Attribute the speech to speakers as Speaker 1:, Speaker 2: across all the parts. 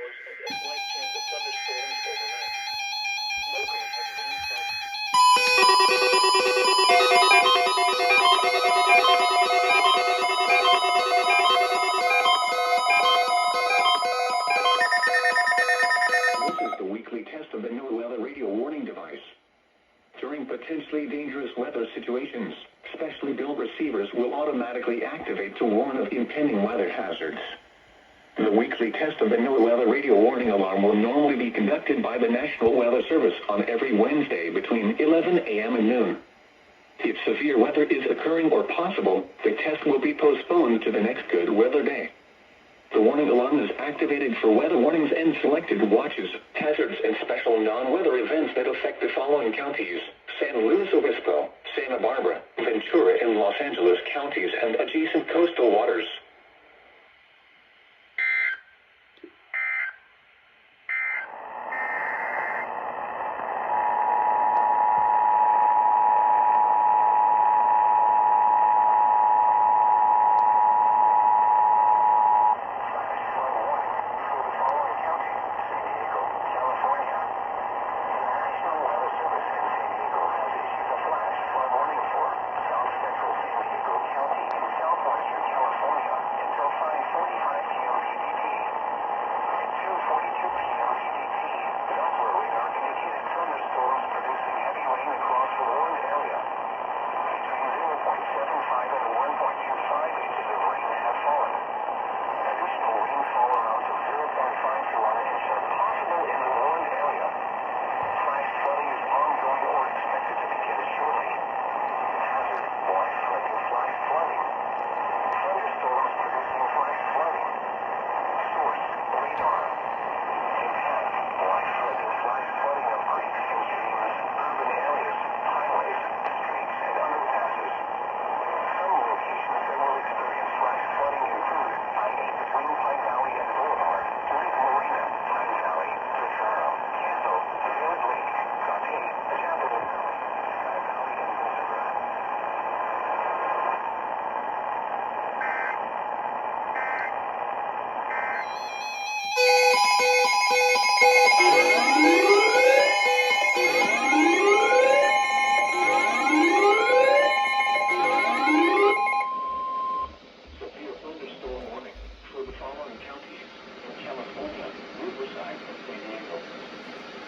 Speaker 1: showers and a slight chance of thunderstorms overnight. Locally heavy rainfall. This is the weekly test of the new weather radio warning device. During potentially dangerous weather situations, specially built receivers will automatically activate to warn of impending weather hazards. The weekly test of the new weather radio warning alarm will normally be conducted by the National Weather Service on every Wednesday between 11 a.m. and noon. If severe weather is occurring or possible, the test will be postponed to the next good weather day. The warning alarm is activated for weather warnings and selected watches, hazards, and special non-weather events that affect the following counties: San Luis Obispo, Santa Barbara, Ventura, and Los Angeles counties and adjacent coastal waters.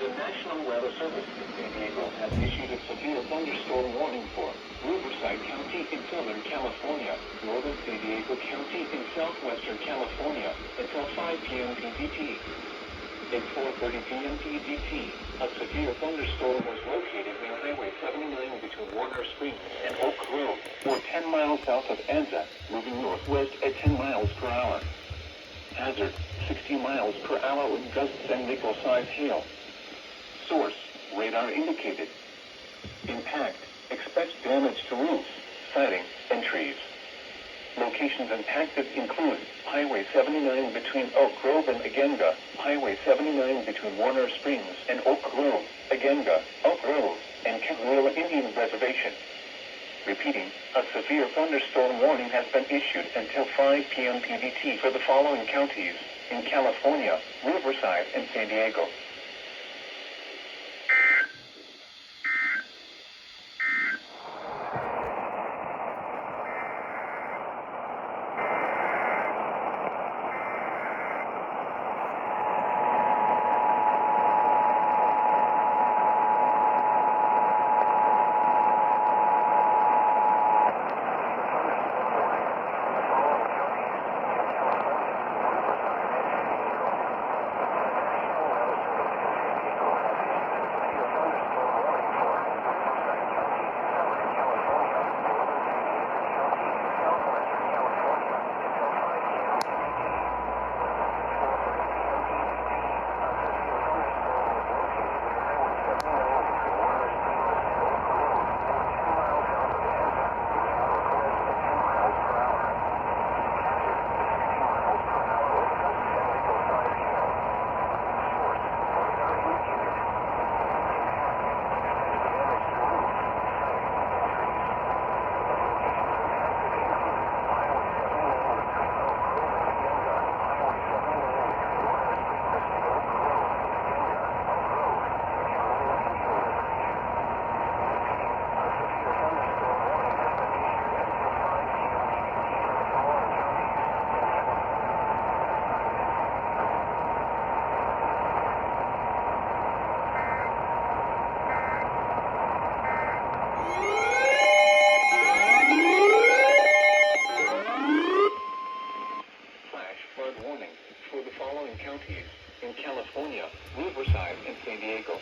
Speaker 1: The National Weather Service in San Diego has issued a severe thunderstorm warning for Riverside County in Southern California, Northern San Diego County in Southwestern California until 5 p.m. PDT. At 4:30 p.m. PDT, a severe thunderstorm was located near Highway 79 between Warner Springs and Oak Grove, or 10 miles south of Anza, moving northwest at 10 miles per hour. Hazard, 60 miles per hour with gusts and nickel-sized hail. Source, radar indicated. Impact, expect damage to roofs, siding, and trees. Locations impacted include Highway 79 between Oak Grove and Agenga, Highway 79 between Warner Springs and Oak Grove, Agenga, Oak Grove, and Cahuilla Indian Reservation. Repeating, a severe thunderstorm warning has been issued until 5 p.m. PDT for the following counties in California, Riverside, and San Diego. warning for the following counties in California, Riverside, and San Diego.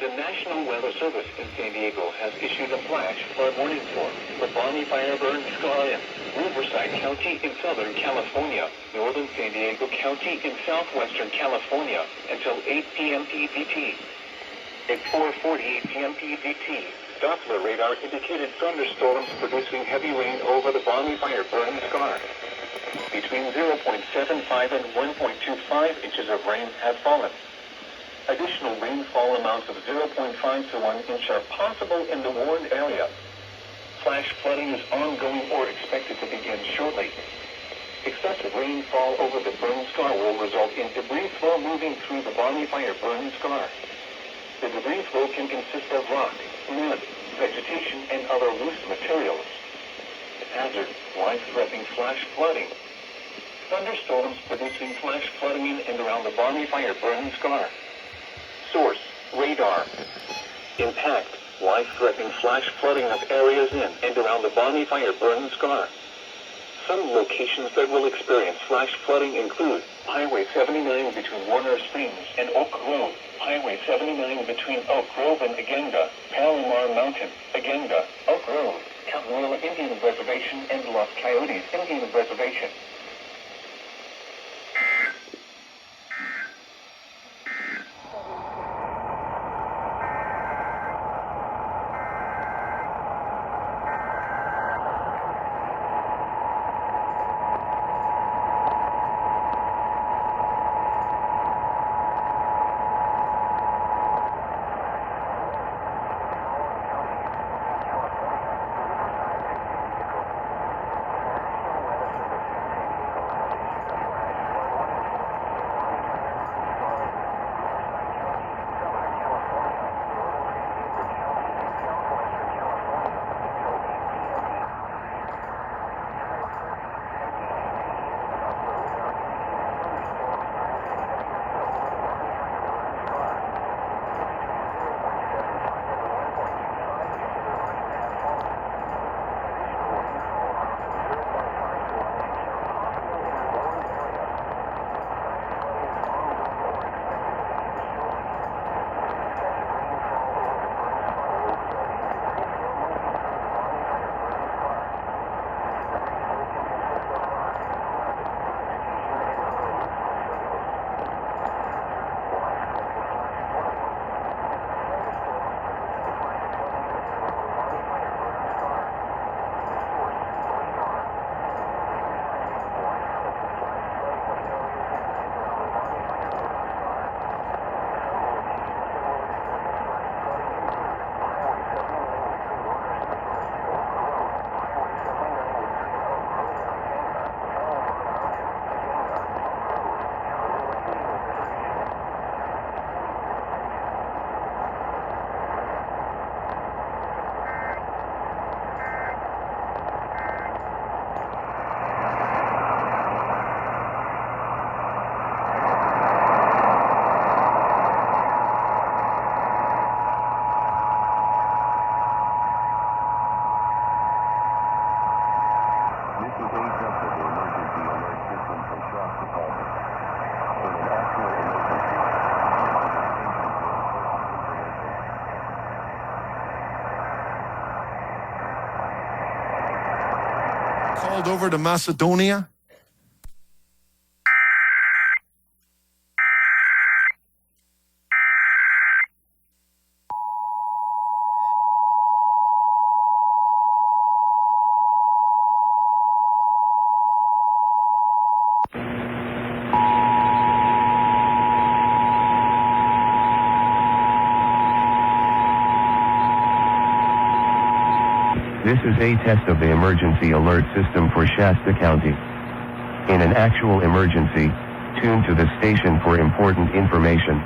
Speaker 1: The National Weather Service in San Diego has issued a flash flood warning for the Bonnie Fire Burn Scar in Riverside County in Southern California, Northern San Diego County in Southwestern California until 8 p.m. PDT. At 4:48 p.m. PDT, Doppler radar indicated thunderstorms producing heavy rain over the Bonnie Fire Burn Scar. Between 0.75 and 1.25 inches of rain have fallen. Additional rainfall amounts of 0.5 to 1 inch are possible in the warned area. Flash flooding is ongoing or expected to begin shortly. Excessive rainfall over the burn scar will result in debris flow moving through the Bonnie Fire Burn Scar. The debris flow can consist of rock, mud, vegetation, and other loose materials. Hazard: life-threatening flash flooding. Thunderstorms producing flash flooding in and around the Bonnie Fire Burn Scar. Source: radar. Impact: life-threatening flash flooding of areas in and around the Bonnie Fire Burn Scar. Some locations that will experience flash flooding include Highway 79 between Warner Springs and Oak Grove, Highway 79 between Oak Grove and Agenda, Palomar Mountain, Agenda, Oak Grove, Caldwell Indian Reservation, and Los Coyotes Indian Reservation.
Speaker 2: Called over to Macedonia.
Speaker 3: This is a test of the emergency alert system for Shasta County. In an actual emergency, tune to the station for important information.